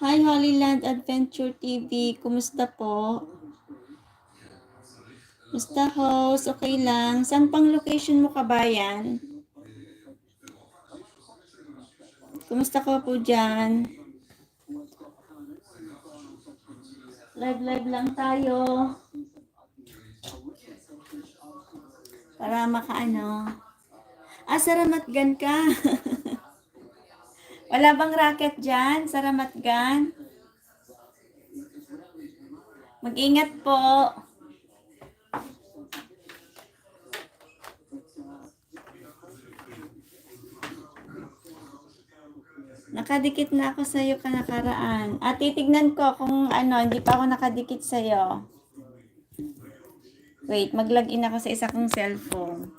Hi, Holyland Adventure TV. Kumusta po? Kumusta, host? Okay lang. Saan pang location mo, kabayan? Kumusta ka po dyan? Live lang tayo. Para makaano. Sa Ramatgan ka. Wala bang racket dyan sa Ramatgan? Mag-ingat po. Nakadikit na ako sa iyo kanakaraan. At titignan ko kung hindi pa ako nakadikit sa iyo. Wait, mag-login ako sa isa kong cellphone.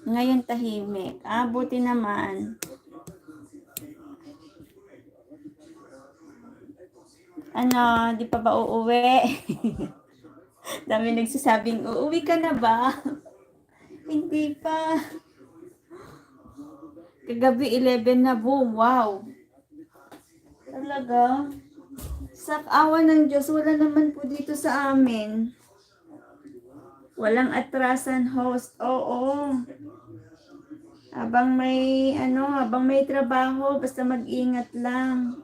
Ngayon tahimik. Buti naman. Di pa ba uuwi? Dami nagsasabing, uuwi ka na ba? Hindi pa. Kagabi 11 na, boom. Wow. Talaga? Sa awa ng Diyos, wala naman po dito sa amin. Walang atrasan, host. Oo. Habang may trabaho, basta mag-ingat lang.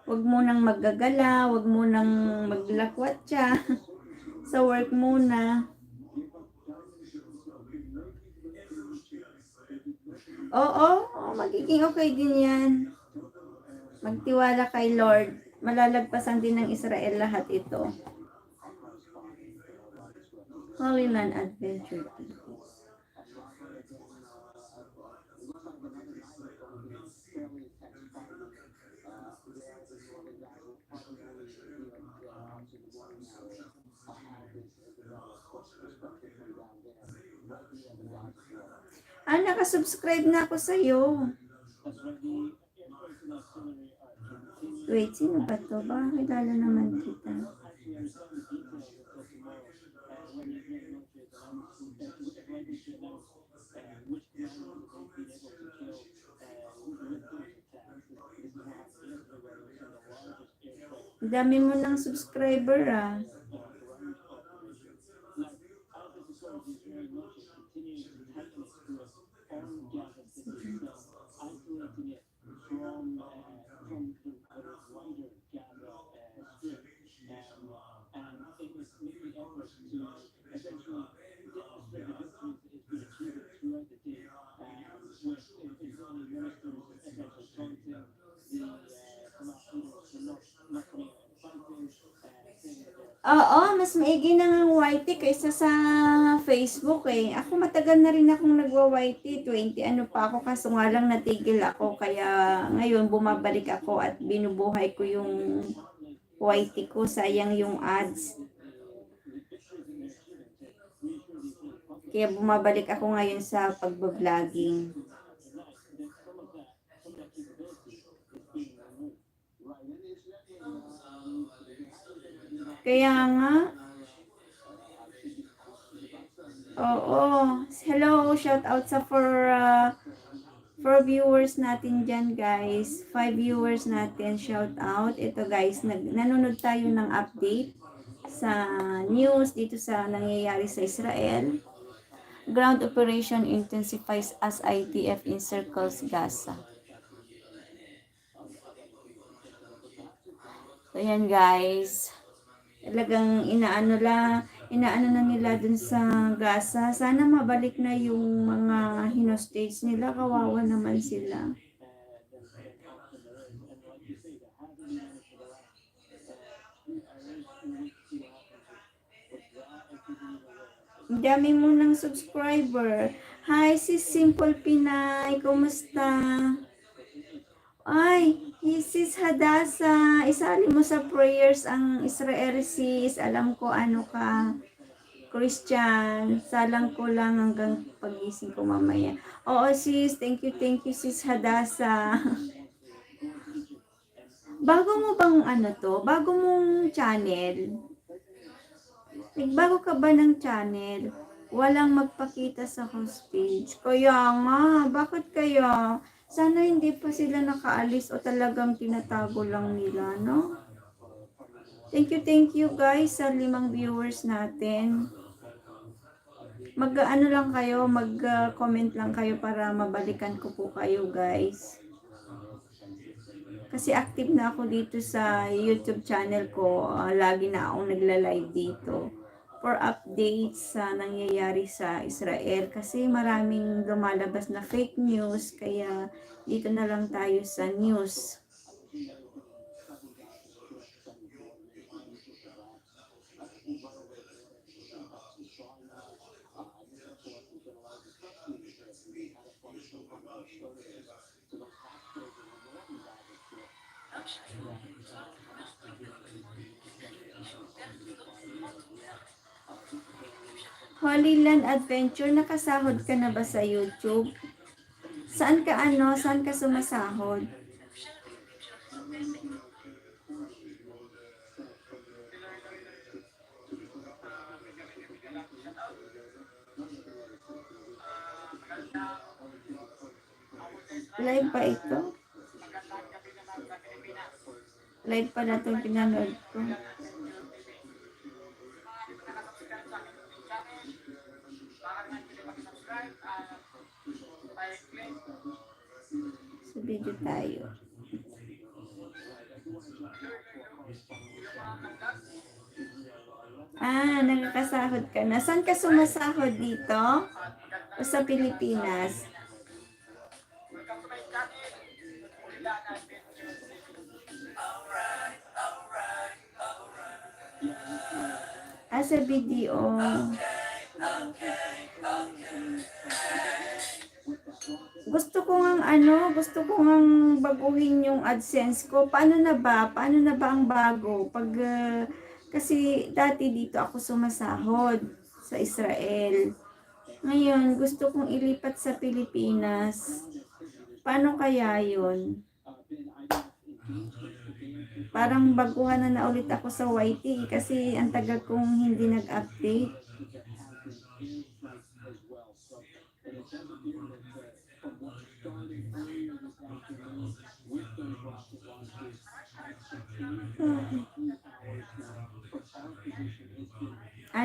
Huwag mo nang maggagala, huwag mo nang maglakwatsa. Sa work muna. Oo, magiging okay din yan. Magtiwala kay Lord. Malalagpasan din ng Israel lahat ito. Holy Land Adventure. Nakasubscribe na ako sa'yo. Wait, sino ba to? Baka kilala naman kita. Dami mo ng subscriber Oo, mas maigi ng YT kaysa sa Facebook eh. Ako matagal na rin akong nagwa-YT, 20 pa ako, kaso nga lang natigil ako, kaya ngayon bumabalik ako at binubuhay ko yung YT ko, sayang yung ads. Kaya bumabalik ako ngayon sa pagbabloging. Kaya nga. Oo. Hello, shout out sa for viewers natin dyan, guys. 5 viewers natin, shout out. Ito guys, nanonood tayo ng update sa news dito sa nangyayari sa Israel. Ground operation intensifies as IDF encircles Gaza. So yan guys, talagang inaano na nila dun sa Gaza. Sana mabalik na yung mga hinostage nila, kawawa naman sila. Ang dami mo ng subscriber. Hi, sis Simple Pinay. Kumusta? Ay, sis Hadasa. Isali mo sa prayers ang Israel, sis. Alam ko ano ka, Christian. Salang ko lang hanggang pagising ko mamaya. Oo, sis. Thank you, sis Hadasa. Bago mo bang bago mong channel? Nagbago ka ba ng channel? Walang magpakita sa hostage. Kaya nga, bakit kaya? Sana hindi pa sila nakaalis o talagang tinatago lang nila, no? Thank you guys sa 5 viewers natin. Mag-ano lang kayo, mag-comment lang kayo para mabalikan ko po kayo guys. Kasi active na ako dito sa YouTube channel ko. Lagi na akong nagla-live dito for updates sa nangyayari sa Israel. Kasi maraming lumalabas na fake news. Kaya dito na lang tayo sa news. Holy Land Adventure, nakasahod ka na ba sa YouTube? Saan ka sumasahod? Live pa ito? Live pa na itong pinanood ko. Sa video tayo. Nakakasahod ka na. Saan ka sumasahod dito? O sa Pilipinas? Sa video. Gusto ko ngang baguhin yung AdSense ko. Paano na ba ang bago? Kasi dati dito ako sumasahod sa Israel. Ngayon, gusto kong ilipat sa Pilipinas. Paano kaya yun? Parang baguhan na ulit ako sa YT kasi ang tagal kong hindi nag-update.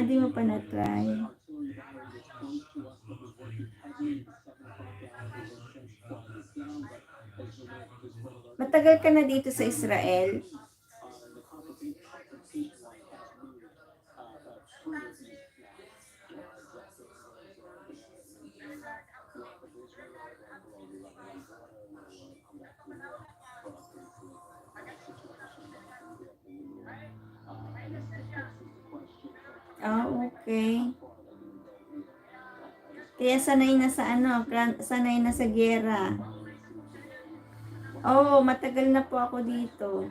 Di mo pa na-try. Matagal ka na dito sa Israel? Okay. Kaya sanay na sa gera. Matagal na po ako dito.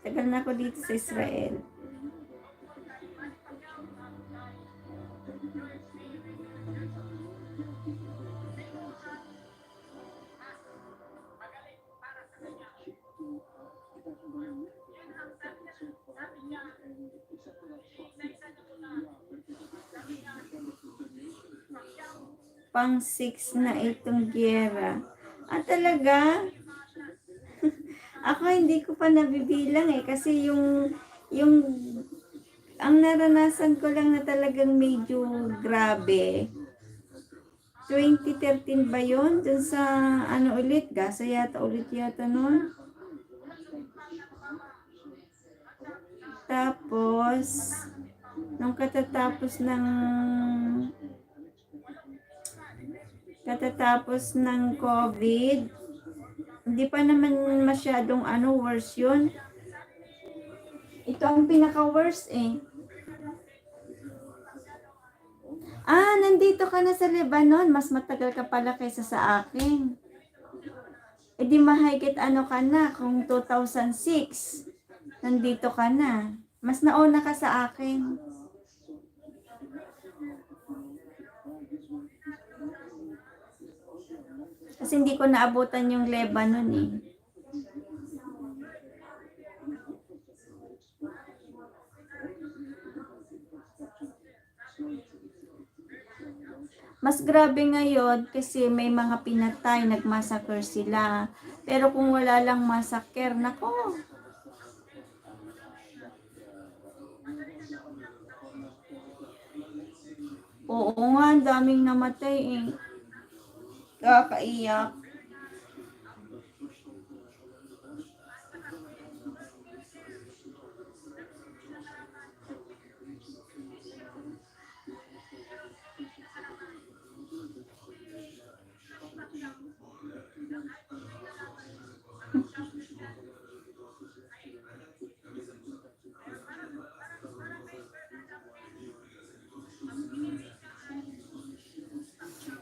Tagal na ako dito sa Israel. Pang 6 na itong gera. Talaga? Ako hindi ko pa nabibilang kasi yung ang naranasan ko lang na talagang medyo grabe. 2013 ba yun? Dun sa ulit? Gasa yata nun. Tapos, nung katatapos ng COVID, hindi pa naman masyadong worse yun. Ito ang pinaka-worst nandito ka na sa Lebanon. Mas matagal ka pala kaysa sa akin. Di mahigit ka na kung 2006. Nandito ka na. Mas nauna ka sa akin. Kasi hindi ko naabutan yung Lebanon Mas grabe ngayon kasi may mga pinatay, nagmassacre sila. Pero kung wala lang massacre, nako, oo nga, ang daming namatay eh. Kakaiyak.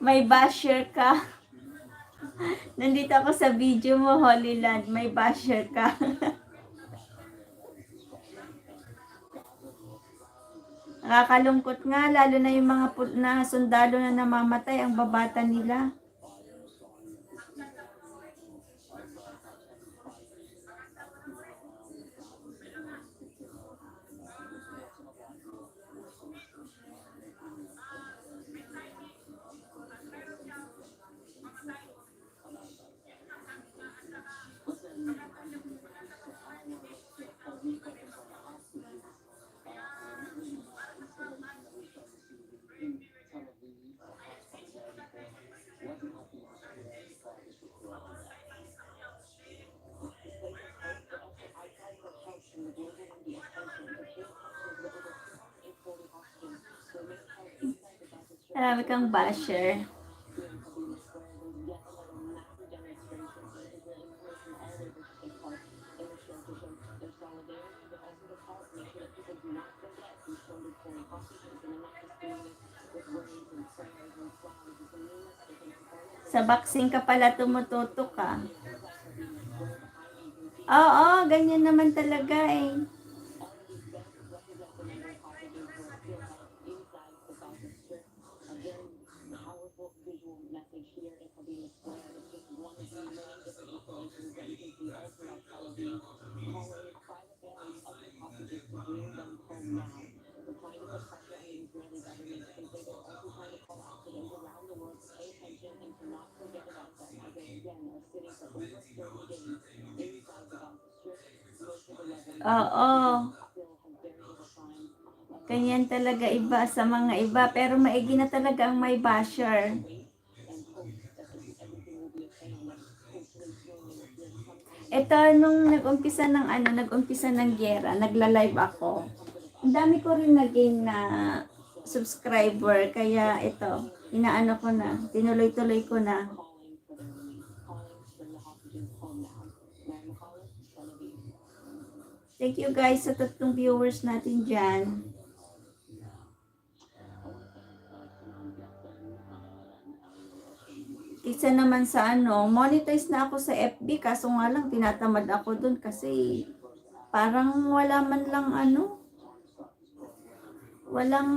May basher ka. Nandito ako sa video mo, Holy Land. May basher ka. Nakakalungkot nga, lalo na yung mga na sundalo na namamatay, ang babata nila. Marami kang basher. Sa boxing ka pala tumututok ka. Oo, ganyan naman talaga eh. Oo. Ganyan talaga iba sa mga iba. Pero maigi na talaga ang may basher. Ito, nung nag-umpisa ng giyera, nagla-live ako. Ang dami ko rin naging na subscriber. Kaya ito, inaano ko na, tinuloy-tuloy ko na. Thank you guys sa tatlong viewers natin dyan. Isa naman sa monetize na ako sa FB, kaso nga lang tinatamad ako dun kasi parang wala man lang walang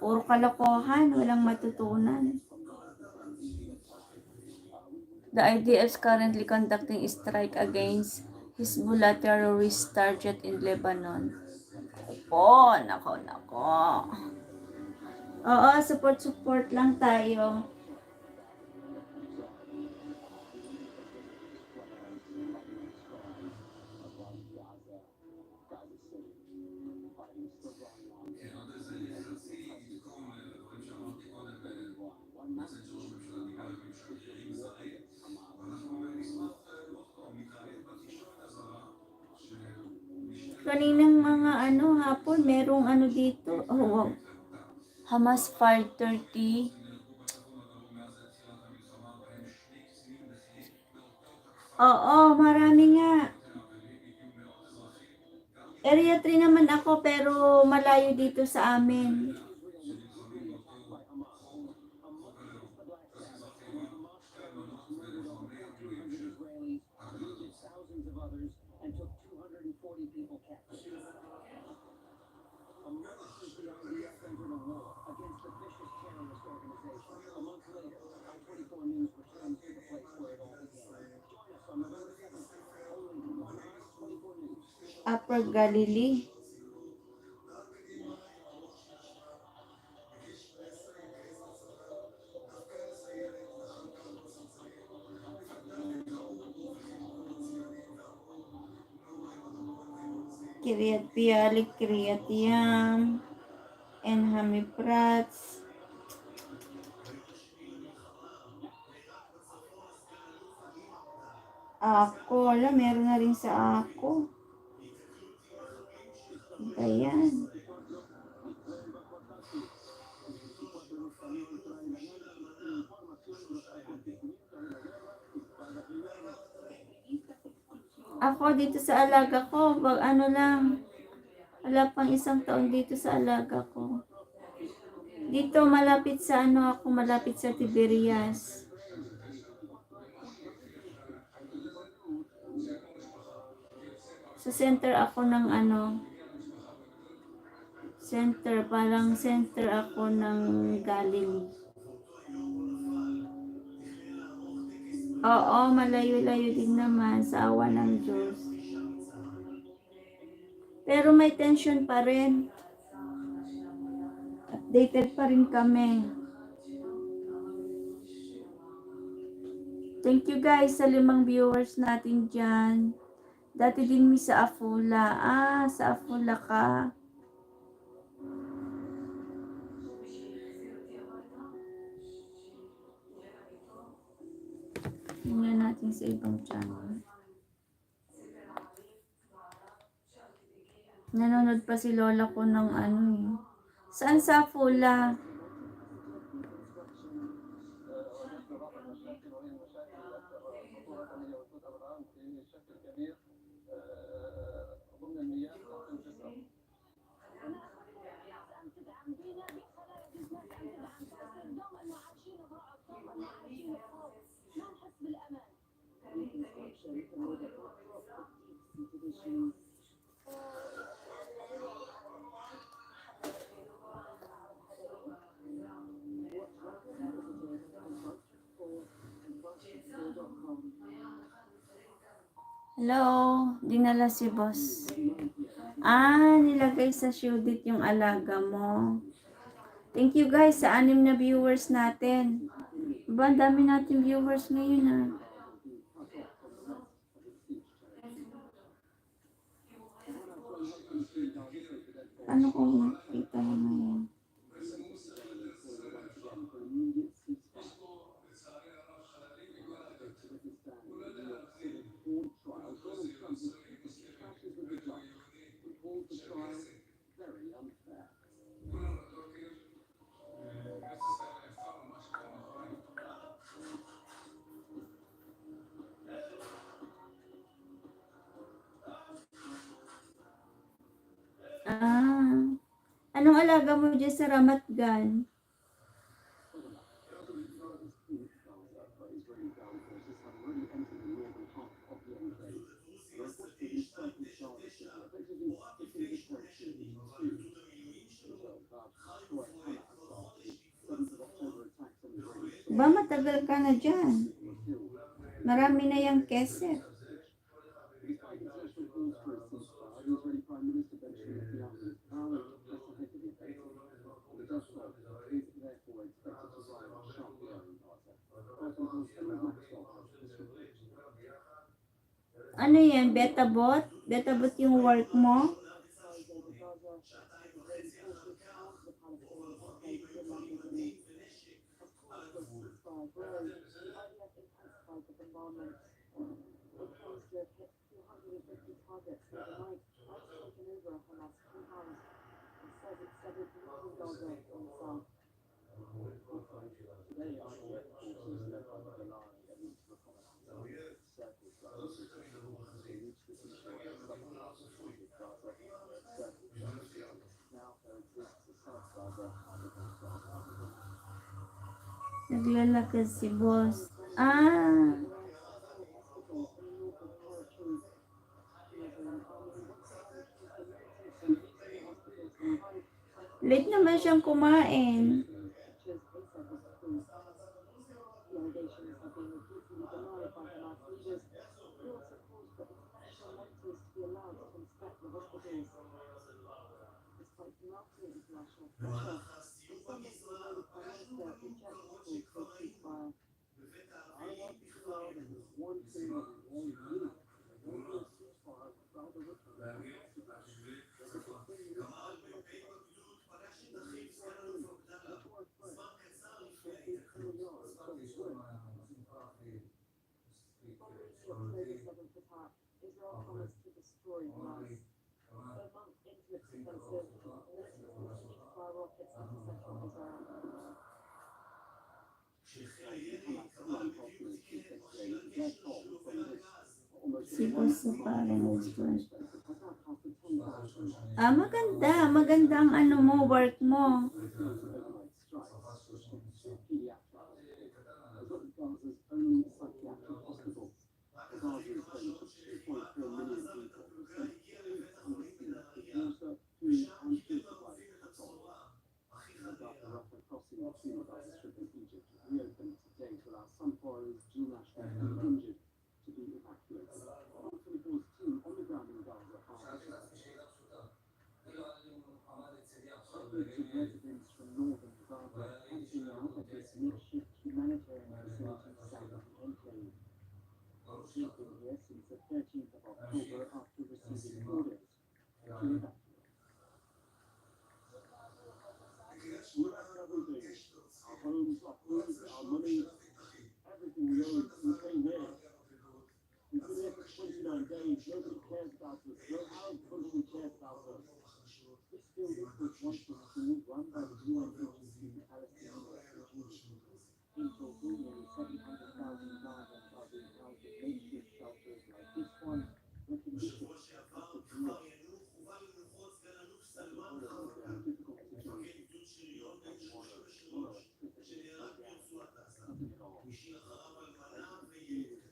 puro kalokohan, walang matutunan. The IDF is currently conducting a strike against Hezbollah terrorist target in Lebanon. Nako. Oo, support lang tayo. Kaninang mga hapon, merong dito. Oh, Hamas Fire 30. Oo, marami nga. Area 3 naman ako pero malayo dito sa amin. Upper Galilee. Kiryat Pialik, Kiryat Yam, and Hamiprats. Ako, wala, meron na rin sa ako. Ayan. Ako dito sa alaga ko, ano lang, wala pang 1 taon dito sa alaga ko. Dito malapit sa ako, malapit sa Tiberias. Sa center ako ng parang center ako ng galing. Oo, malayo-layo din naman sa awa ng Diyos. Pero may tension pa rin. Updated pa rin kami. Thank you guys sa 5 viewers natin dyan. Dati din mi sa Afula. Sa Afula ka. Tingnan natin sa ibang channel. Nanonood pa si Lola ko ng Saan sa Afula? Hello, dinala si boss. Nilagay sa Shudit yung alaga mo. Thank you guys sa 6 na viewers natin. Ang dami natin viewers ngayon Ano kung makita mo ngayon? Anong alaga mo dyan sa Ramatgan? Ba, matagal ka na dyan. Marami na yung keset. Ano yan? Betabot? Betabot yung work mo? Naglalakad si boss. Late naman siyang kumain. Sipos sa parang restaurant. Maganda. Maganda ang ano mo, work mo.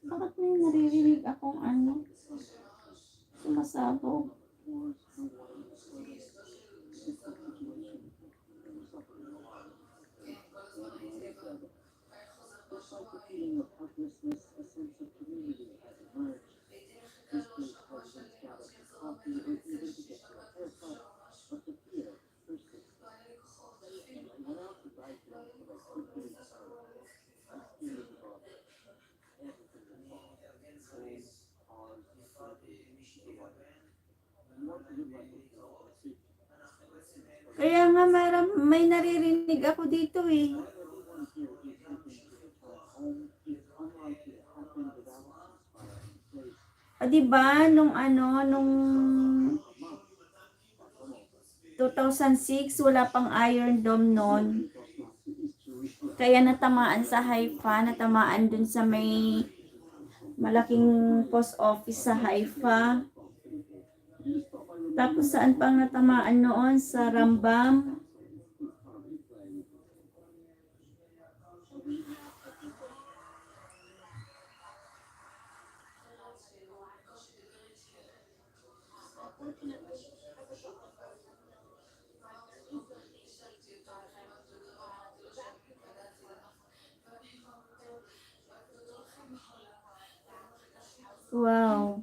Bakit may naririnig akong ano? Sumasabog. Kaya nga may naririnig ako dito eh. Diba, nung 2006, wala pang Iron Dome noon. Kaya natamaan sa Haifa, natamaan dun sa may malaking post office sa Haifa. Tapos saan pang natamaan noon? Sa Rambam. Wow.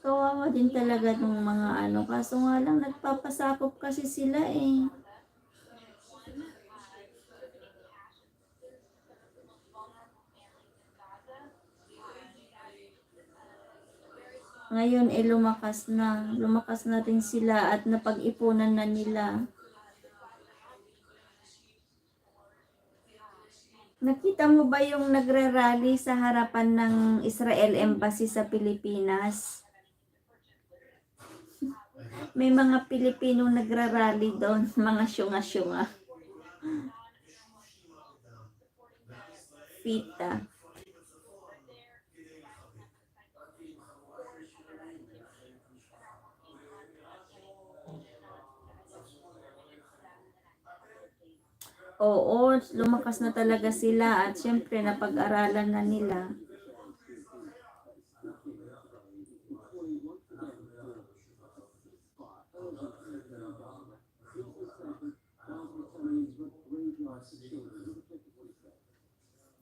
Kawawa din talaga ng mga kaso nga lang nagpapasakop kasi sila eh. Ngayon lumakas na rin sila at napag-ipunan na nila. Nakita mo ba yung nagrarally sa harapan ng Israel Embassy sa Pilipinas? May mga Pilipinong nagrarally doon, mga syunga-syunga. Pita. Oo, lumakas na talaga sila at syempre napag-aralan na nila.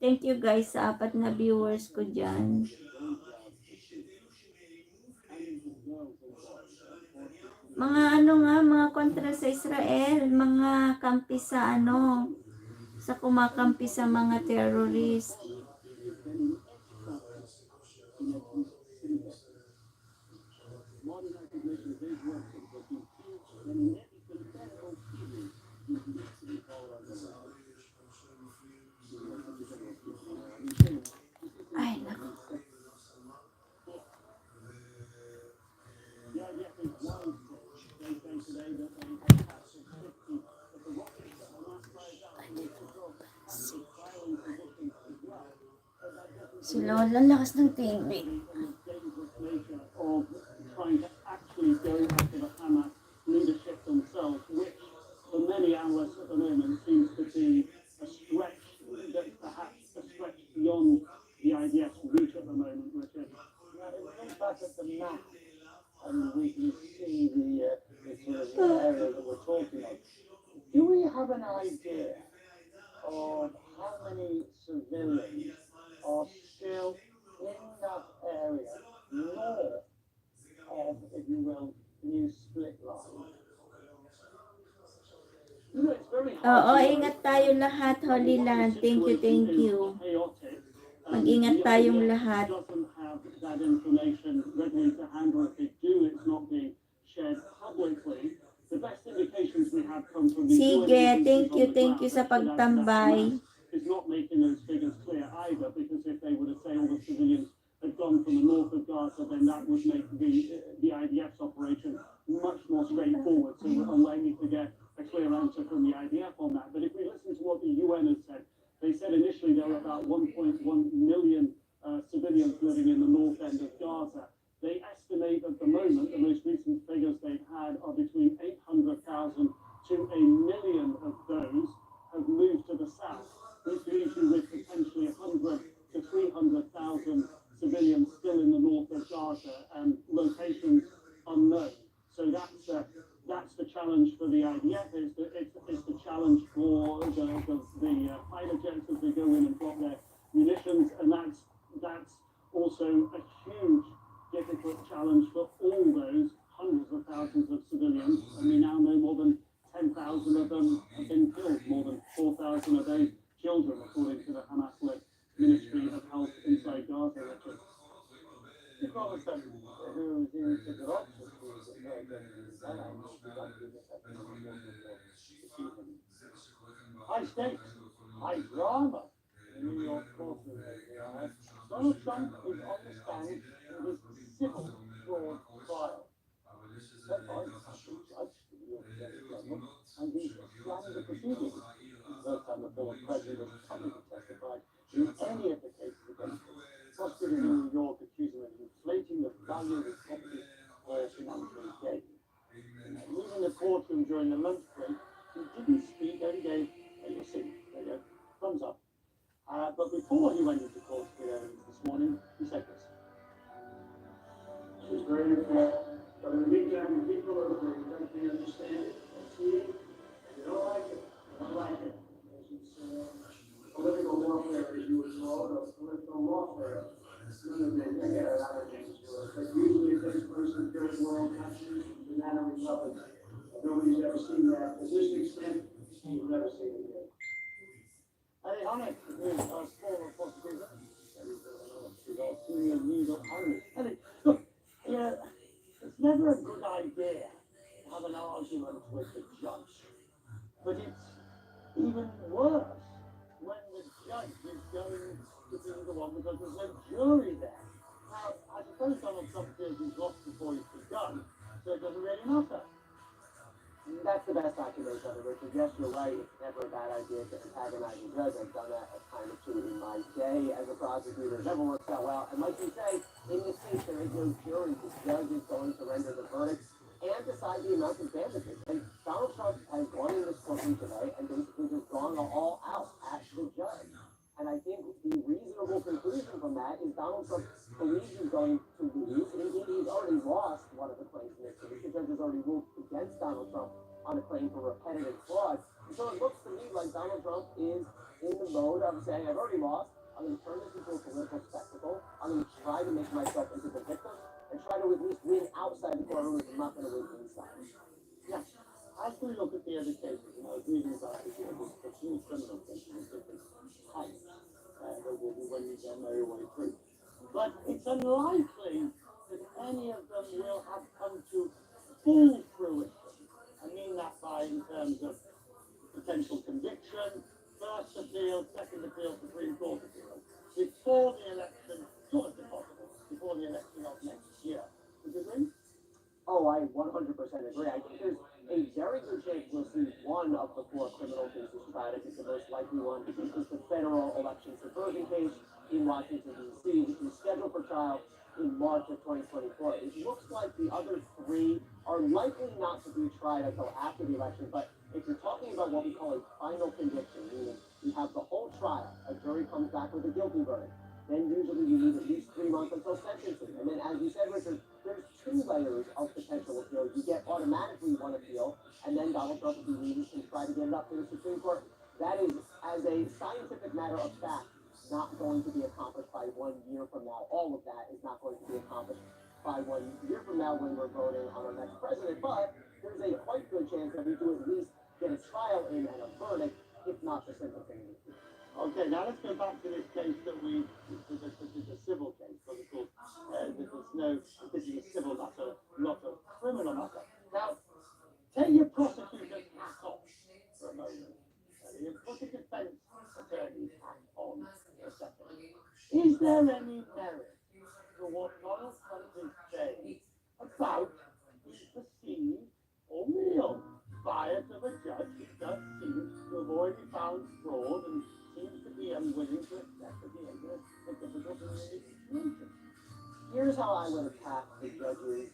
Thank you guys sa 4 na viewers ko dyan. Mga mga kontra sa Israel, mga kampi sa sa kumakampi sa mga terrorist. Si Lola, ang lakas ng TV. Of trying to actually go after the Hamas leadership themselves, which for many analysts at the moment seems to be a stretch, that perhaps a stretch beyond the IDF's reach at the moment, Richard. Now, if we look back at the map and we can see the sort of area that we're talking of, do we have an idea of how many civilians are still in that area north of, if you will, the new split line? You know, it's very hard Oo, to know. ingat tayo lahat, Holy Land. Thank you, thank you. Chaotic. Mag-ingat The tayong IDF lahat. doesn't have that information readily to handle. If they do, it's not being shared publicly. The best indications we have come from the UN Sige, agencies thank on you the sa ground that pagtambay. Hamas is not making those figures clear either, because if they were to say all the civilians had gone from the north of Gaza, then that would make the IDF's operation much more straightforward. So we're unlikely to get a clear answer from the IDF on that. But if we listen to what the UN has said, they said initially there were about 1.1 million civilians living in the north end of Gaza. They estimate at the moment, the most recent figures they've had are between 800,000 to a million of those have moved to the south. This leaves you with potentially 100 to 300,000 civilians still in the north of Gaza and locations unknown. So that's the challenge for the IDF. It's the challenge for the fighter jets as they go in and drop their munitions, and that's also a huge, difficult challenge for all those hundreds of thousands of civilians. And we now know more than 10,000 of them have been killed. More than 4,000 of those children, according to the Hamas-led Ministry of Health inside Gaza, Richard. High stakes, high drama in the New York courtroom. Donald Trump is on the stand in his civil fraud trial. So far, he's been judged for the U.S. level, and he's slammed the proceedings. The first time the former president has publicly testified in any of the cases against him. Prosecutors in New York accuse him of inflating the value of his property for financial gain. Leaving the courtroom during the lunch break, he didn't speak every day. You see, there you go, thumbs up. But before he went into court to give evidence this morning, he said this. It was very important. But in the meantime, the people are free. They understand it, they see it, and they don't like it. They don't like it. It's political warfare, as you would call it, or political warfare. None of them can get out of things. But usually, if this person third world countries, banana republic, nobody's ever seen that. To this extent, you've never seen it yet. Hey, Ahmed, here's our former prosecutor. He's our senior legal analyst. Hey, look, yeah, it's never a good idea to have an argument with the judge. But it's even worse when the judge is going to be the one, because there's no jury there. Now, I suppose Donald Trump feels he's lost before he's begun, so it doesn't really matter. That's the best I can make of it, Richard. Yes, you're right. It's never a bad idea to antagonize a judge. I've done that a time or two in my day as a prosecutor. It never works out well. And like you say, in this case, there is no jury. The judge is going to render the verdict and decide the amount of damages. And Donald Trump has gone in this courtroom today and basically just gone all out at the judge. And I think the reasonable conclusion from that is Donald Trump believes he's going to lose. And indeed, he's already lost one of the claims in this case. The judge has already ruled against Donald Trump on a claim for repetitive fraud. And so it looks to me like Donald Trump is in the mode of saying, I've already lost. I'm going to turn this into a political spectacle. I'm going to try to make myself into the victim and try to at least win outside the courtroom if I'm not going to win inside. Yes. As we look at the other cases, and I was reading about it, the few criminal cases of different types that will be when you get their way through. But it's unlikely that any of them will have come to full fruition. I mean that by in terms of potential conviction, first appeal, second appeal, Supreme Court appeal, before the election, sort of impossible, before the election of next year. Would you agree? Oh, I 100% agree. I think there's a very good chance we'll see one of the four criminal cases tried. I think the most likely one is the federal election subversion case in Washington, D.C., which is scheduled for trial in March of 2024. It looks like the other three are likely not to be tried until after the election, but if you're talking about what we call a final conviction, meaning you have the whole trial, a jury comes back with a guilty verdict, then usually you need at least 3 months until sentencing. And then, as you said, Richard, there's two layers of potential appeal. You get automatically one appeal, and then Donald Trump, if he needs, can try to get it up to the Supreme Court. That is, as a scientific matter of fact, not going to be accomplished by 1 year from now. All of that is not going to be accomplished by 1 year from now when we're voting on our next president. But there's a quite good chance that we do at least get a trial in and a verdict, if not the sentencing. Okay, now let's go back to this case that the civil case, but of course, this is a civil matter, not a criminal matter. Now, take your prosecutor's hat off for a moment. You put the defense attorney's hat on for a second. Is there any merit to what Donald Trump is saying about his perceived or real bias of a judge who does seem to have already found fraud and seems to be unwilling to accept that he is in a difficult and unique situation? Here's how I would attack the judge's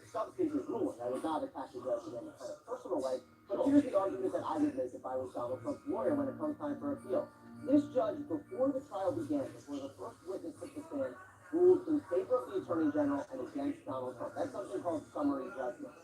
substantive ruling. I would not attack the judge in any kind of personal way, but here's the argument that I would make if I was Donald Trump's lawyer when it comes time for appeal. This judge, before the trial began, before the first witness took the stand, ruled in favor of the Attorney General and against Donald Trump. That's something called summary judgment.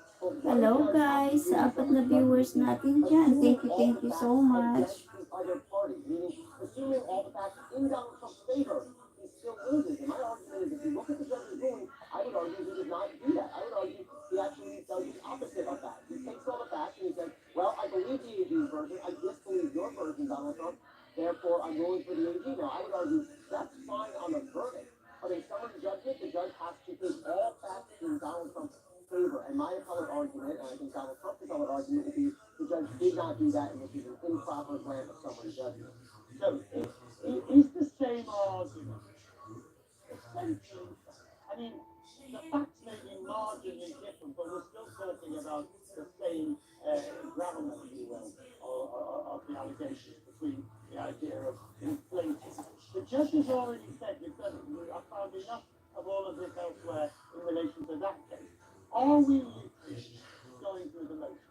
Hello guys, sa apat na viewers natin dyan. Thank you so much. The other party, meaning assuming all the facts in Donald Trump's favor, he still loses. And my argument is, if you look at the judge's ruling, I would argue he did not do that. I would argue he actually does the opposite of that. He takes all the facts and he says, well, I believe the AG's version, I disbelieve your version, Donald Trump, therefore I'm ruling for the AG. Now, I would argue that's fine on the verdict, but in summary judgment, the judge has to take all facts in Donald Trump's favor. And my appellate argument, and I think Donald Trump's appellate argument, would be the judge did not do that, and this is an improper grant of summary judgment. So it is the same argument. Essentially, I mean, the facts may be marginally different, but we're still talking about the same gravamen, if you will, of the allegations between the idea of inflating. The judge has already said, you've done it. I found enough of all of this elsewhere in relation to that case. Are we literally going through the motions?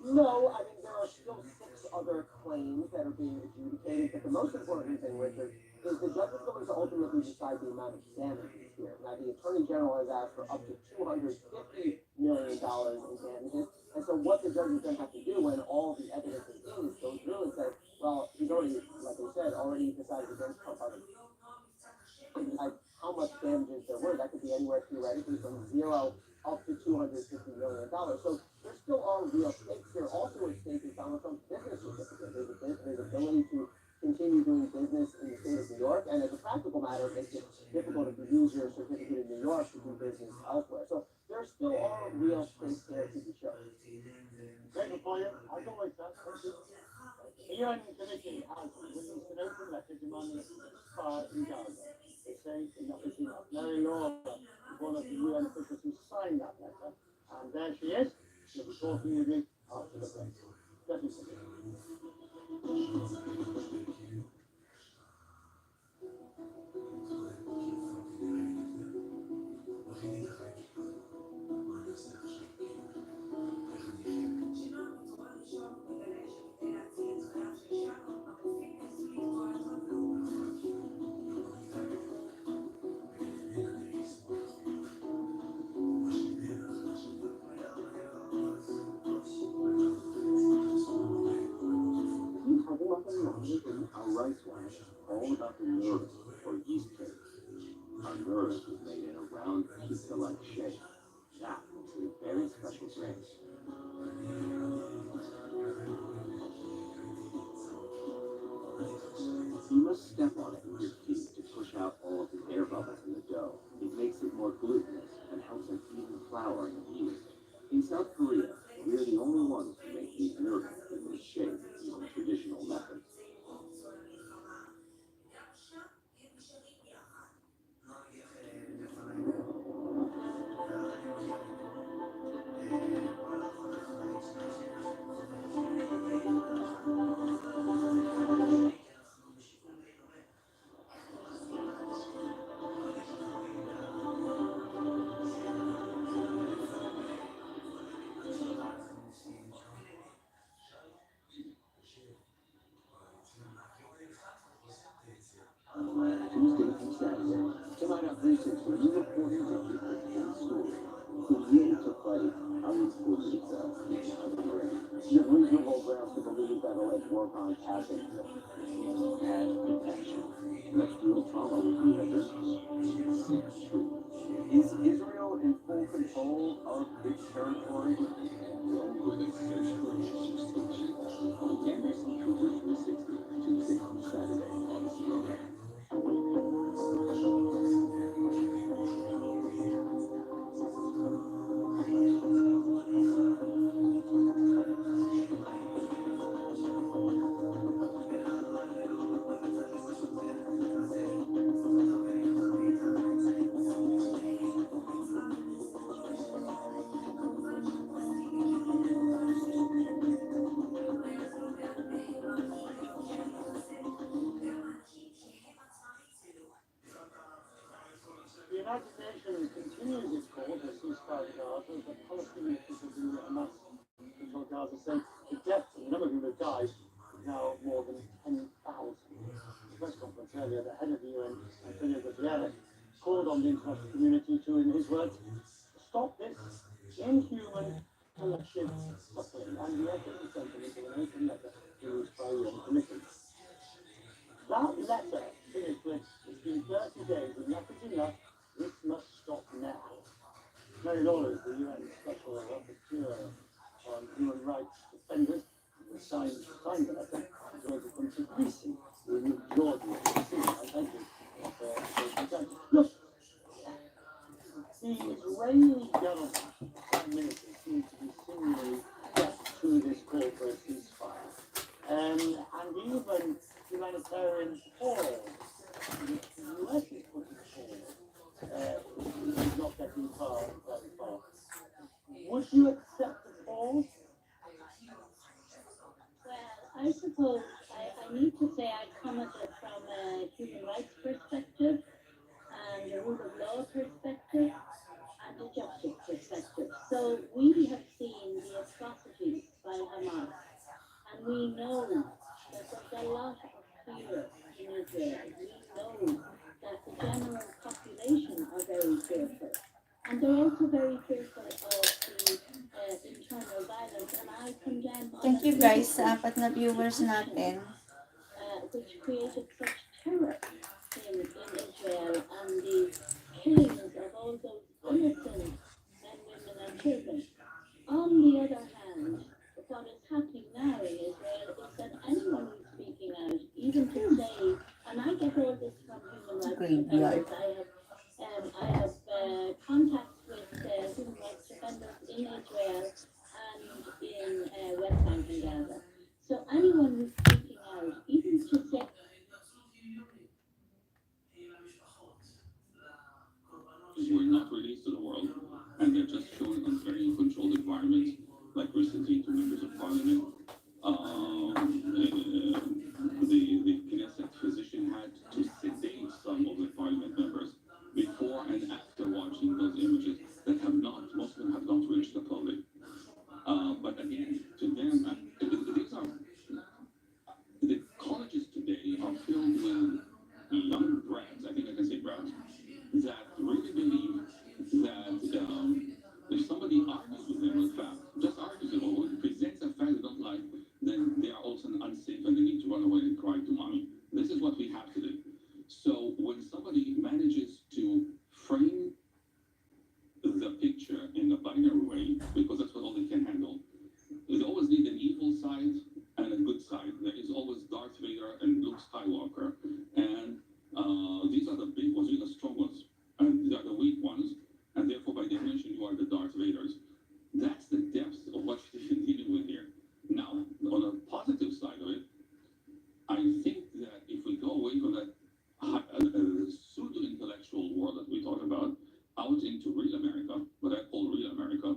No, I mean, there are still 6 other claims that are being adjudicated, but the most important thing, Richard, is the judge is going to ultimately decide the amount of damages here. Now, the Attorney General has asked for up to $250 million in damages, and so what the judge is going to have to do when all the evidence is in is go through and say, well, he's already, like I said, already decided against Trump and decide how much damages there were. That could be anywhere theoretically from 0 up to $250 million. So there still are real stakes here. Also at stake is Donald Trump's business certificate, his ability to continue doing business in the state of New York, and as a practical matter, it makes it difficult if you use your certificate in New York to do business elsewhere. So there still are real stakes there to be shown. Great for you. As always, sir. Thank you. The UN Committee has released an open letter demanding a ceasefire in Gaza. They say enough is enough. Mary Laura is one of the UN officials who signed that letter, and there she is. She'll be talking with me after the break. Let me see. Our rice wine is all about the nerve, or yeast cake. Our nerve is made in a round pizza-like shape. That is a very special grain. You must step on it with your feet to push out all of the air bubbles in the dough. It makes it more glutinous and helps an even flouring of yeast. In South Korea, we are the only ones who make these noodles in this shape using traditional methods. Hideout 360, we report into people's story. Created to fight Hollywood's you have reasonable grounds to believe that alleged war crimes have been committed and protection. But real trauma would be that this true. Is Israel in full control of its territory? Well, with its territory, NBC Troopers 360, Tuesday, Saturday on CNN. The United Nations continues its call for a ceasefire in Gaza as the Palestinian officials in Hamas control Gaza say the deaths, the number of people who died, is now more than 10,000. In a press conference earlier, the head of the UN, Antonio Guterres, called on the international community to, in his words, stop this inhuman collective suffering, and the effort to send them into an open letter to the Israeli Commission. That letter finished with, it's been 30 days, enough is enough, this must stop now. Mary Lawless, the UN Special Rapporteur on Human Rights Defenders, signed the letter, Georgia Contribution, in Georgia. Thank you. Look, the Israeli government ministers seem to be seemingly deaf to this call for a ceasefire. And even humanitarian pause, which the US is putting forward, is not getting very far. Would you accept the pause? Well, I suppose I need to say I come at it from a human rights perspective and a rule of law perspective and a justice perspective. So we have seen the atrocities by Hamas, and we know that there's a lot of fear in Israel. We know that the general population are very fearful. And they're also very fearful of the internal violence, and I condemn Thank you guys sa apat na viewers natin. which created such terror in Israel and the killings of all those innocent men, women, and children. On the other hand, what is happening now in Israel is that anyone who's speaking out, even to say, and I get all this from human rights defenders, I have contacts with human rights defenders in Israel and in West Bank and Gaza. So anyone who's speaking out, even to say were not released to the world, and they're just shown in very controlled environments, like recently two members of parliament. The Knesset physician had to sedate some of the parliament members before and after watching those images that have not, most of them have not reached the public. But again, to them, these are, the colleges today are filled with young brats, I think I can say brats, that really believe that if somebody argues with them with fact, just argues with them, or presents a fact they don't like, then they are also unsafe and they need to run away and cry to mommy. This is what we have today. So when somebody manages to frame the picture in a binary way, because that's what all they can handle, they always need an evil side and a good side. There is always Darth Vader and Luke Skywalker, and these are the big ones, these are the strong ones, and these are the weak ones, and therefore by definition you are the Darth Vaders. That's the depth of what we've been dealing with here. Now, on the positive side of it, I think that if we go away from that pseudo-intellectual world that we talk about, out into real America, what I call real America,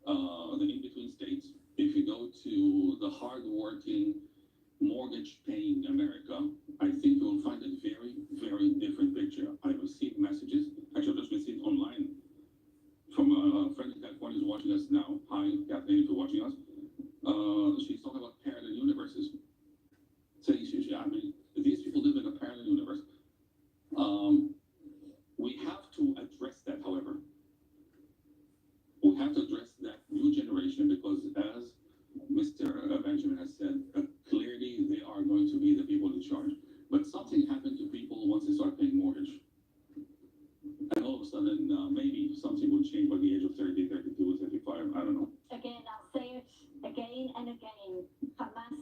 the in-between states, if you go to the hard-working, mortgage-paying America, I think you'll find a very, very different picture. I received messages, actually I just received online from a friend in California who's watching us now. Hi, Kathleen, if you're watching us. She's talking about parallel universes. I mean, these people live in a parallel universe. We charge. But something happened to people once they start paying mortgage. And all of a sudden, maybe something will change by the age of 30, 32, 35. I don't know. Again, I'll say it again and again. Hamas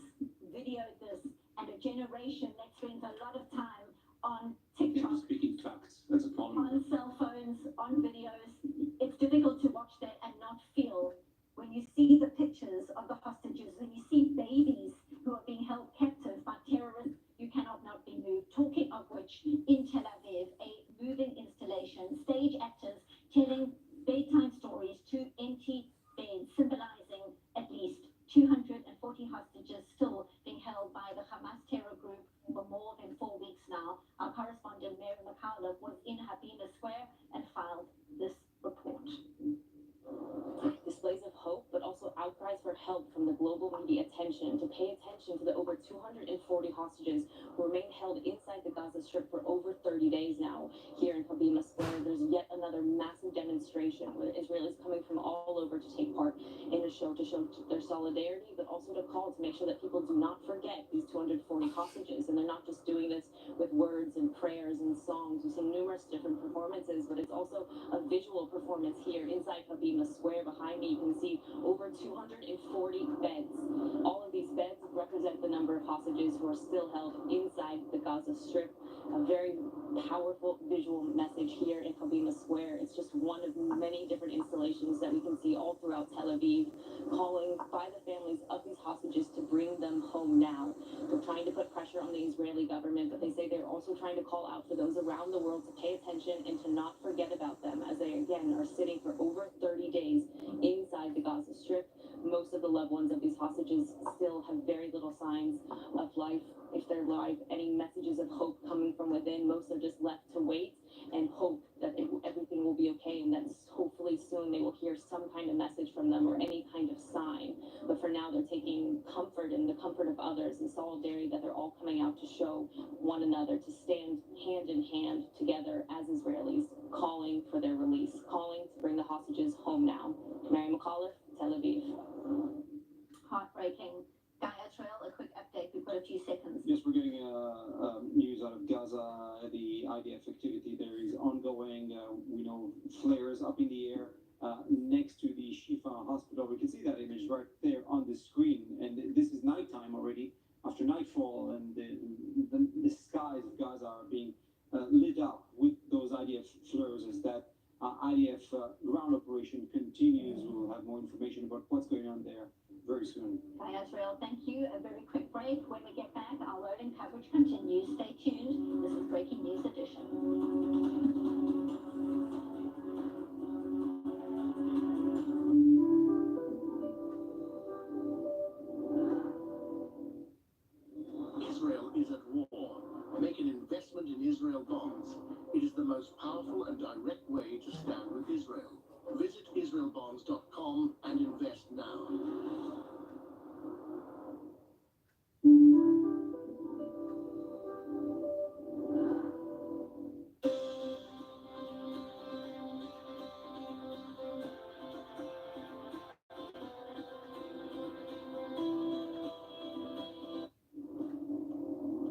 videoed this, and a generation that spends a lot of time on TikTok, Speaking facts, that's a problem. on cell phones, on videos. It's difficult to watch that and not feel when you see the pictures of the hostages, when you see babies who are being held captive by terrorists, you cannot not be moved. Talking of which, in Tel Aviv, a moving installation, stage actors telling bedtime stories to empty beds, symbolizing at least 240 hostages still being held by the Hamas terror group for more than 4 weeks now. Our correspondent Mary McCullough was in Habima Square and filed this report. Displays of hope, but also outcries for help from the global media attention to pay attention to the over 240 hostages who remain held inside the Gaza Strip for over 30 days now. Here in Habima Square, there's yet another massive demonstration where Israelis coming from all over to take part in a show to show their solidarity, but also to call to make sure that people do not forget these 240 hostages. And they're not just doing this with words and prayers and songs. We've seen numerous different performances, but it's also a visual performance here inside Habima Square. Behind me, you can see over 240 beds. All of these beds represent the number of hostages who are still held inside the Gaza Strip. A very powerful visual message here in Habima Square. It's just one of many different installations that we can see all throughout Tel Aviv, calling by the families of these hostages to bring them home now. They're trying to put pressure on the Israeli government, but they say they're also trying to call out for those around the world to pay attention and to not forget about them, as they again are sitting for over 30 days inside the Gaza Strip. Most of the loved ones of these hostages still have very little signs of life. If they're alive, any messages of hope coming from within, most are just left to wait and hope that everything will be okay, and that hopefully soon they will hear some kind of message from them or any kind of sign. But for now, they're taking comfort in the comfort of others and solidarity that they're all coming out to show one another, to stand hand in hand together as Israelis, calling for their release, calling to bring the hostages home now. Mary McCullough, Tel Aviv. Heartbreaking. Guy Trail, a quick update. We've got a few seconds. Yes, we're getting news out of Gaza. The IDF activity there is ongoing. We know flares up in the air next to the Shifa hospital. We can see that image right there on the screen. And this is nighttime already, after nightfall, and the skies of Gaza are being lit up with those IDF flares as that IDF ground operation continues. We'll have more information about what's going on there very soon. Guy Israel, thank you. A very quick break. When we get back, our loading coverage continues. Stay tuned. This is Breaking News Edition. Israel is at war. Make an investment in Israel bonds. It is the most powerful and direct way to stand with Israel. Visit israelbonds.com and invest now.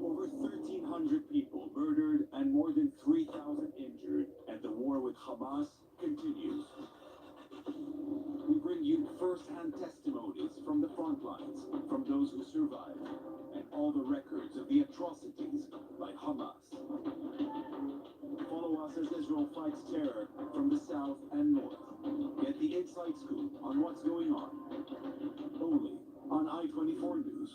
Over 1,300 people murdered and more than 3,000 injured, and the war with Hamas continues. We bring you first-hand testimonies from the front lines, from those who survived, and all the records of the atrocities by Hamas. Follow us as Israel fights terror from the south and north. Get the inside scoop on what's going on. Only on I-24 News.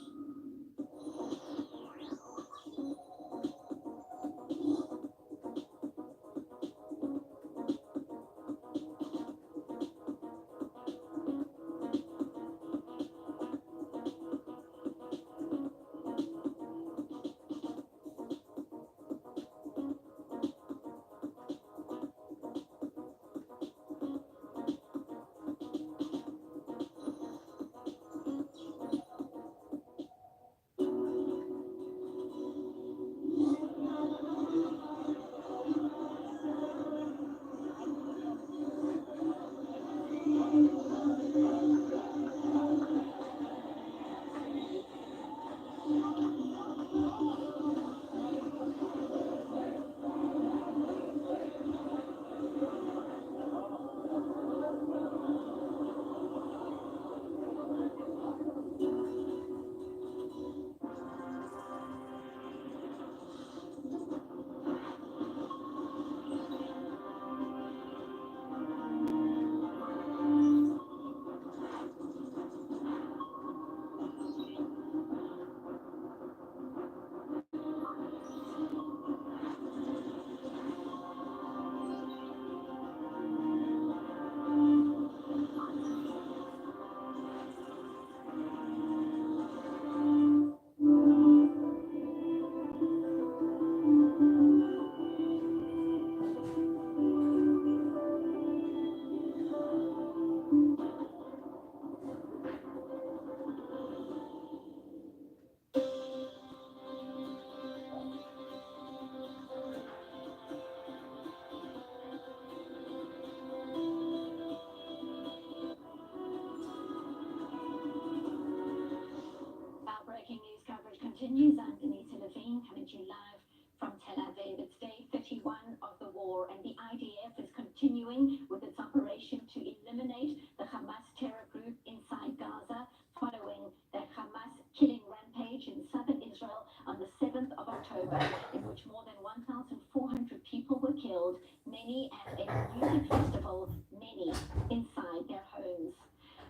continues. I'm Denise Levine coming to you live from Tel Aviv. It's day 31 of the war, and the IDF is continuing with its operation to eliminate the Hamas terror group inside Gaza, following the Hamas killing rampage in southern Israel on the 7th of October, in which more than 1,400 people were killed, many at a music festival, many inside their homes.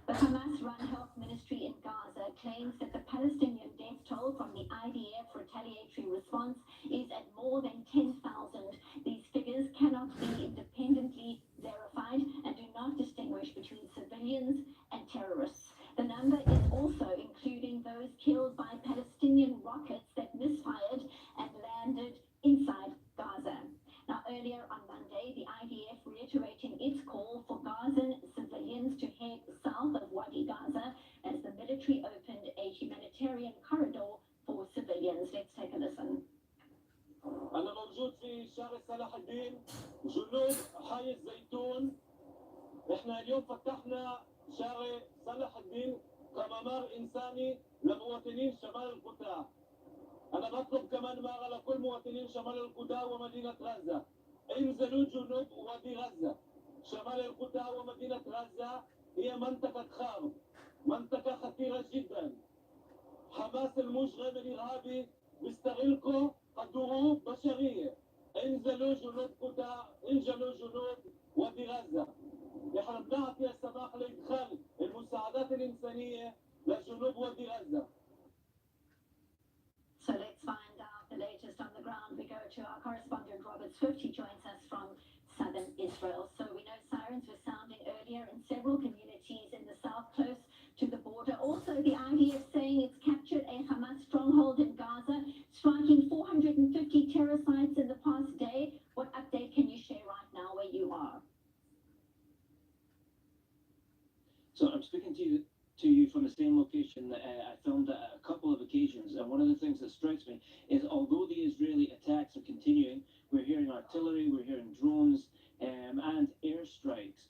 The Hamas-run health ministry in Gaza claims that the Palestinian death toll from the IDF retaliatory response is at more than 10,000. These figures cannot be independently verified and do not distinguish between civilians and terrorists. The number is also including those killed by Palestinian rockets that misfired and landed inside Gaza. Now, earlier on Monday, the IDF reiterating its call for Gazan civilians to head south of Wadi Gaza as the military opened a humanitarian corridor for civilians. Let's take a listen. أنا موجود في شارع صلاح الدين جنوب حي الزيتون. إحنا اليوم فتحنا شارع صلاح الدين كممر إنساني لمواطنين شمال القطاع. أنا بطلب كمان على كل مواطنين شمال القطاع ومدينة غزة انزلوا جنوب وادي غزة. شمال القطاع ومدينة غزة هي منطقة خارج، منطقة خطيرة جدا. حماس المشغل الإرهابي بيستغلكم كضروب بشرية. انزلوا جنوب قطاع، انزلوا جنوب وادي غزة. نحن بنعطي السماح لإدخال المساعدات الإنسانية لجنوب وادي غزة. So let's find out the latest on the ground. We go to our correspondent Robert Swift. He joins us from southern Israel. So we know sirens were sounding earlier in several communities in the south close to the border. Also, the IDF saying it's captured a Hamas stronghold in Gaza, striking 450 terror sites in the past day. What update can you share right now where you are? So I'm speaking to you from the same location that I filmed at a couple of occasions, and one of the things that strikes me is although the Israeli attacks are continuing, we're hearing artillery, we're hearing drones, and airstrikes.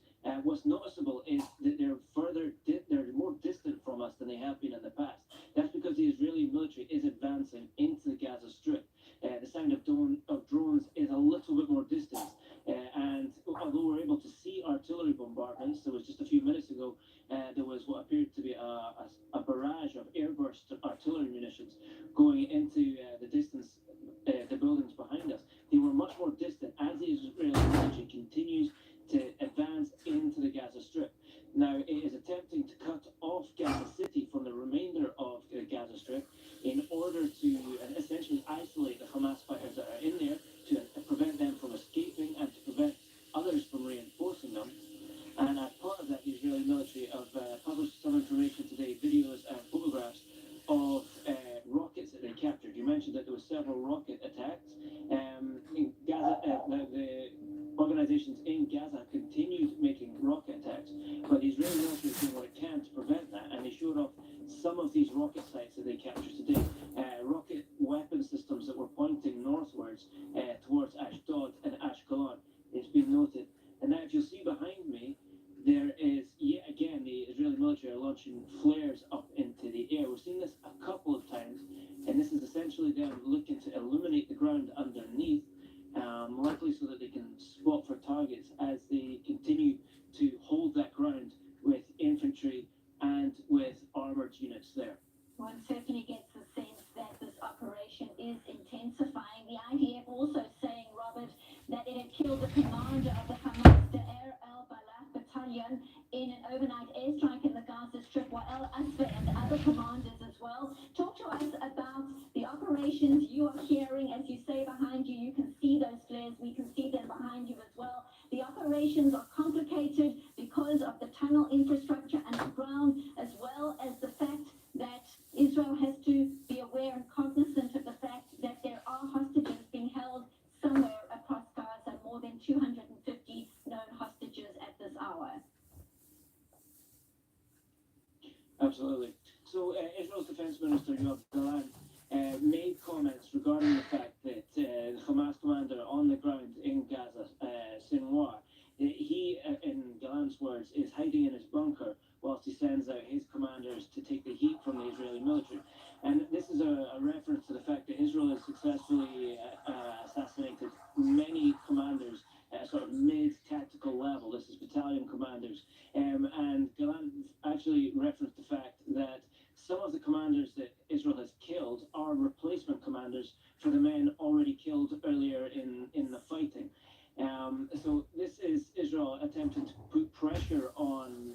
What's noticeable is that they're more distant from us than they have been in the past. That's because the Israeli military is advancing into the Gaza Strip. The sound of drones is a little bit more distant, and although we're able to see artillery bombardments, there was just a few minutes ago, there was what appeared to be a barrage of airburst artillery munitions going into the distance, the buildings behind us. They were much more distant as the Israeli military continues to advance into the Gaza Strip. Now, it is attempting to cut off Gaza City from the remainder of the Gaza Strip in order to essentially isolate the Hamas fighters that are in there, to prevent them from escaping and to prevent others from reinforcing them. And as part of that, the Israeli military have published some information today, videos and photographs of rockets that they captured. You mentioned that there were several rocket attacks. In Gaza, the organizations in Gaza continued making rocket attacks, but the Israeli military is doing what it can to prevent that, and they showed off some of these rocket sites that they captured today. Rocket weapon systems that were pointing northwards towards Ashdod and Ashkelon. It's been noted. And now if you'll see behind me, there is yet again the Israeli military are launching flares up into the air. We've seen this a couple of times, and this is essentially them looking to illuminate the ground underneath, likely so that they can spot for targets as they continue to hold that ground with infantry and with armored units there. One certainly gets the sense that this operation is intensifying. The IDF also saying, Robert, that it had killed the commander of the Hamas, the Air al-Balagh battalion, in an overnight airstrike in the Gaza Strip, while al-Asfa and other commanders as well. Talk to us about the operations you are hearing. As you say behind you, you can see those flares. We can see them behind you as well. The operations are complicated because of the tunnel infrastructure underground, as well as the fact that Israel has to be aware and cognizant of the fact that there are hostages being held somewhere across Gaza, more than 250 known hostages at this hour. Absolutely. So Israel's Defense Minister Yoav Gallant made comments regarding the fact that the Hamas commander on the ground reinforcement commanders for the men already killed earlier in the fighting. So this is Israel attempting to put pressure on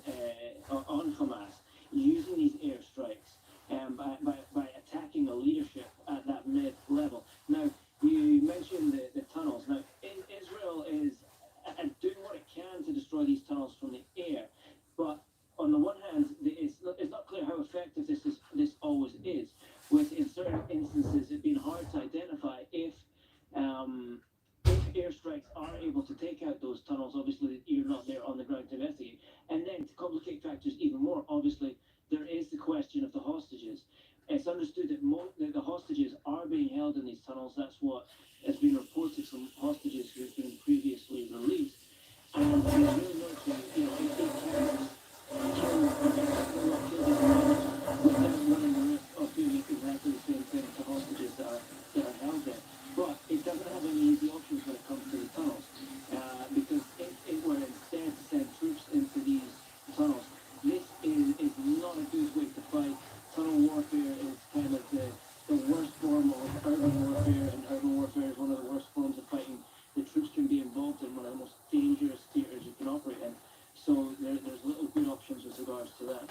Hamas using these airstrikes by attacking the leadership at that mid level. Now, you mentioned the tunnels. Now, Israel is doing what it can to destroy these tunnels from the air, but on the one hand, it's not clear how effective this always is. With in certain instances, it being hard to identify if airstrikes are able to take out those tunnels. Obviously, you're not there on the ground to investigate. And then to complicate factors even more, obviously, there is the question of the hostages. It's understood that the hostages are being held in these tunnels. That's what has been reported from hostages who have been previously released. And the Israeli military, it can just kill these hostages without running the risk of doing exactly the same thing to hostages that are held there. But it doesn't have any easy options when it comes to the tunnels, because if it were instead to send troops into these tunnels, this is not a good way to fight. Tunnel warfare is kind of the worst form of urban warfare, and urban warfare is one of the worst forms of fighting the troops can be involved in, one of the most dangerous theaters you can operate in. So there's little good options with regards to that.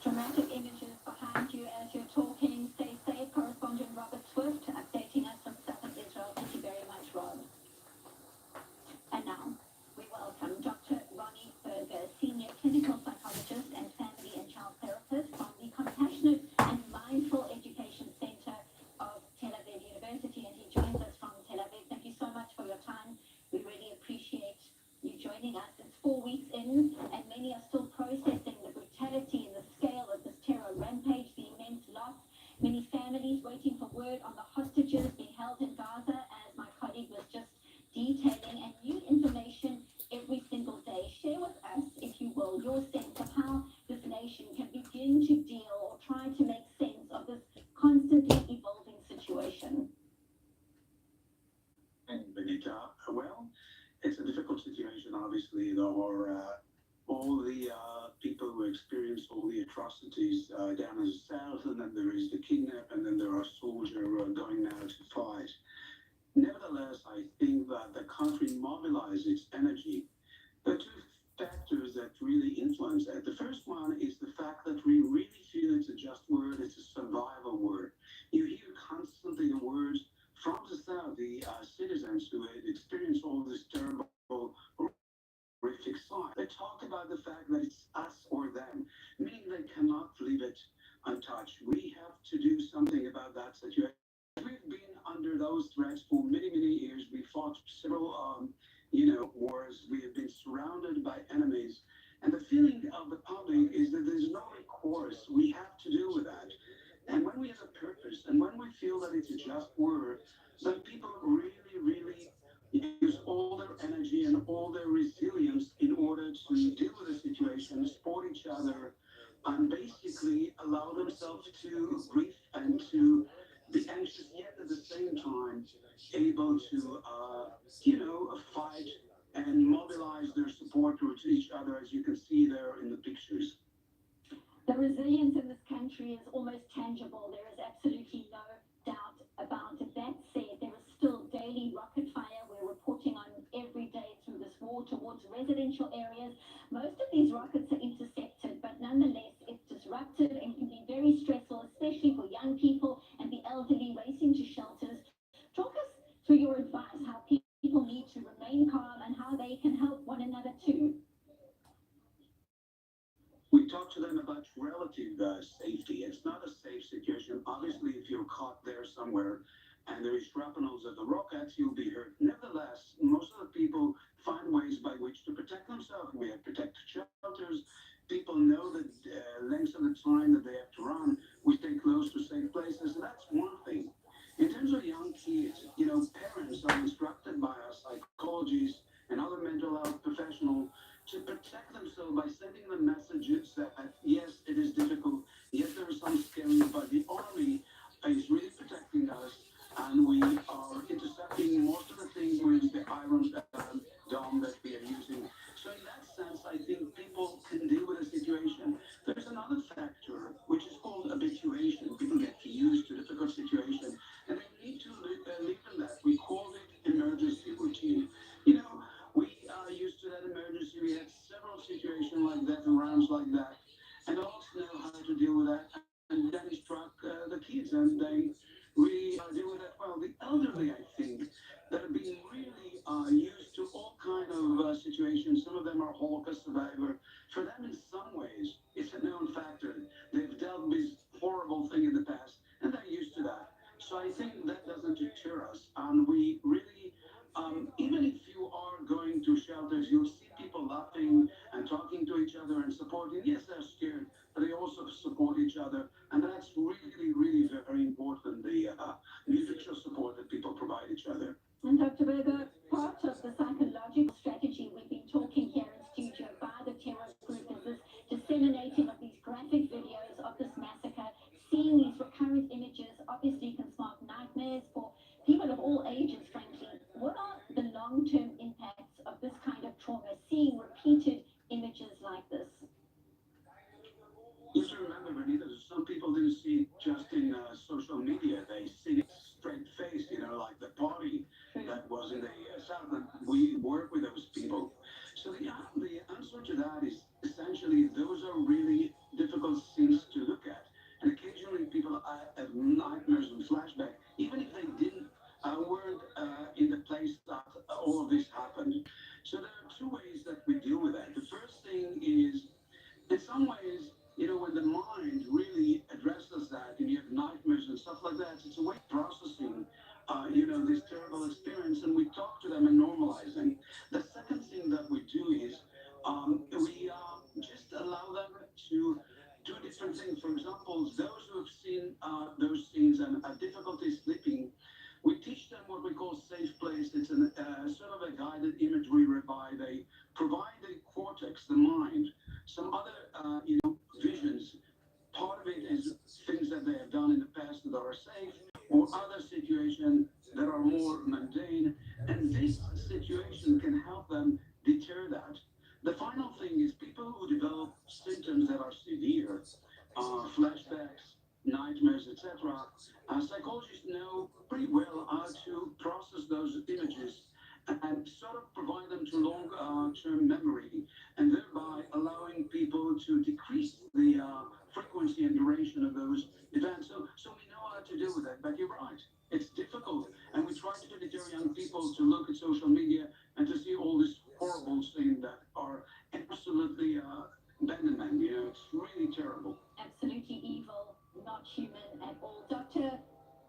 Dramatic images behind you as you're talking. Stay safe. Correspondent Robert Swift updating us from southern Israel. Thank you very much, Rob. And now we welcome Dr. Ronnie Berger, Senior Clinical Psychologist and Family and Child Therapist from the Compassionate and Mindful Education Center of Tel Aviv University, and he joins us from Tel Aviv. Thank you so much for your time. We really appreciate you joining us. It's 4 weeks in, and many are still processing the brutality and the scale of this terror rampage, the immense loss. Many families waiting for word on the hostages being held in Gaza, as my colleague was just detailing, and new information every single day. Share with us, if you will, your sense of how this nation can begin to deal or try to make sense of this constantly evolving situation. And Benita, well, it's a difficult situation. Obviously, there are all the people who experience all the atrocities down in the south, and then there is the kidnap, and then there are soldiers who are going now to fight. Nevertheless, I think that the country mobilizes its energy. There are two factors that really influence that. The first one is the fact that we really feel it's a just word, it's a survival word. You hear constantly the words from the south, the citizens who experience all this terrible, horrific sign. They talk about the fact that it's us or them, meaning they cannot leave it untouched. We have to do something about that situation. We've been under those threats for many, many years. We fought several, wars. We have been surrounded by enemies. And the feeling of the public is that there's no recourse. We have to deal with that. And when we have a purpose, and when we feel that it's a just word, then people really, really use all their energy and all their resilience in order to deal with the situation, support each other, and basically allow themselves to grieve and to be anxious, yet at the same time able to, fight and mobilize their support towards each other, as you can see there in the pictures. The resilience in this country is almost tangible. There is absolutely no doubt about it. That said, there is still daily rocket fire we're reporting on every day through this war towards residential areas. Most of these rockets are intercepted, but nonetheless, it's disruptive and can be very stressful, especially for young people and the elderly racing to shelters. Talk us through your advice, how people need to remain calm and how they can help one another too. We talk to them about relative safety. It's not a safe situation. Obviously, if you're caught there somewhere and there is shrapnels at the rockets, you'll be hurt. Nevertheless, most of the people find ways by which to protect themselves. We have protected shelters. People know the lengths of the time that they have to run. We stay close to safe places. That's one thing. In terms of young kids, parents are instructed by us, psychologists and other mental health professionals, to protect themselves by sending them messages that, yes, it is difficult, yes, there is some scary, but the army is really protecting us, and we are intercepting most of the things with the iron dome that we are using. So in that sense, I think people can deal with the situation. There's another factor, which is called habituation. People get used to difficult situations. elderly, I think, that have been really used to all kind of situations. Some of them are Holocaust survivor. For them, in some ways, it's a known factor. They've dealt with horrible thing in the past, and they're used to that. So I think that doesn't deter us, and we really, even if you are going to shelters, you'll see people laughing and talking to each other and supporting. Yes, they're scared, but they also support each other, and that's really, really very important. The mutual support that people provide each other. And Dr. Berger, part of the psychological strategy we've been talking here in studio by the terror group is this disseminating of these graphic videos of this massacre. Seeing these recurrent images obviously can spark nightmares for people of all ages, frankly. What are the long-term impacts of this kind of trauma, seeing repeated images like this? You have to remember, Benita, some people didn't see it just in social media. They see it straight face, like the party that was in the South. And we work with those people. So the answer to that is essentially those are really difficult scenes to look at. And occasionally people have nightmares and flashback, even if they didn't weren't in the place that all of this happened. So there are two ways that we deal with that. The first thing is, in some ways, when the mind really addresses that and you have nightmares and stuff like that, it's a way of processing, this terrible experience, and we talk to them and normalizing. The second thing that we do is we just allow them to do different things. For example, those who have seen those scenes and have difficulty sleeping, we teach them what we call safe place. It's sort of a guided imagery whereby they provide the cortex, the mind, some other, visions. Part of it is things that they have done in the past that are safe, or other situations that are more mundane. And this situation can help them deter that. The final thing is people who develop symptoms that are severe, flashbacks, nightmares, etc. Psychologists know pretty well how to process those images and sort of provide them to long-term memory, and thereby allowing people to decrease the frequency and duration of those events. So we know how to deal with that. But you're right, it's difficult, and we try to deter young people to look at social media and to see all these horrible things that are absolutely abandonment. It's really terrible. Absolutely evil, not human at all. Doctor,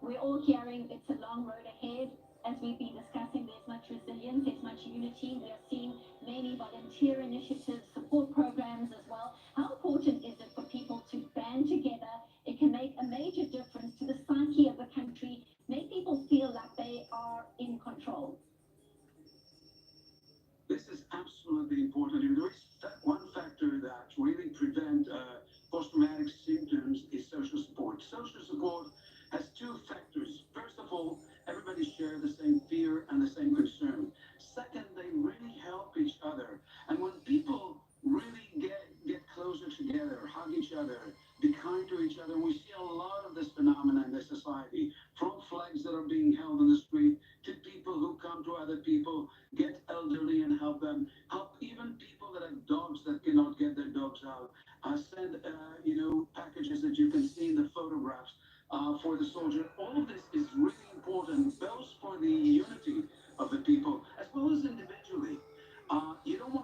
we're all hearing it's a long road ahead. As we've been discussing, there's much resilience, there's much unity. We are seeing many volunteer initiatives, support programs as well. How important is it for people to band together? It can make a major difference to the psyche of the country, make people feel like they are in control. This is absolutely important. And there is one factor that really prevent post-traumatic symptoms is social support. Social support has two factors. First of all, everybody share the same fear and the same concern. Second, they really help each other. And when people really get closer together, hug each other, be kind to each other, we see a lot of this phenomena in the society, from flags that are being held on the street to people who come to other people, get elderly and help even people that have dogs that cannot get their dogs out, send, packages that you can see in the photographs for the soldier. All of this is really important, both for the unity of the people as well as individually. You don't want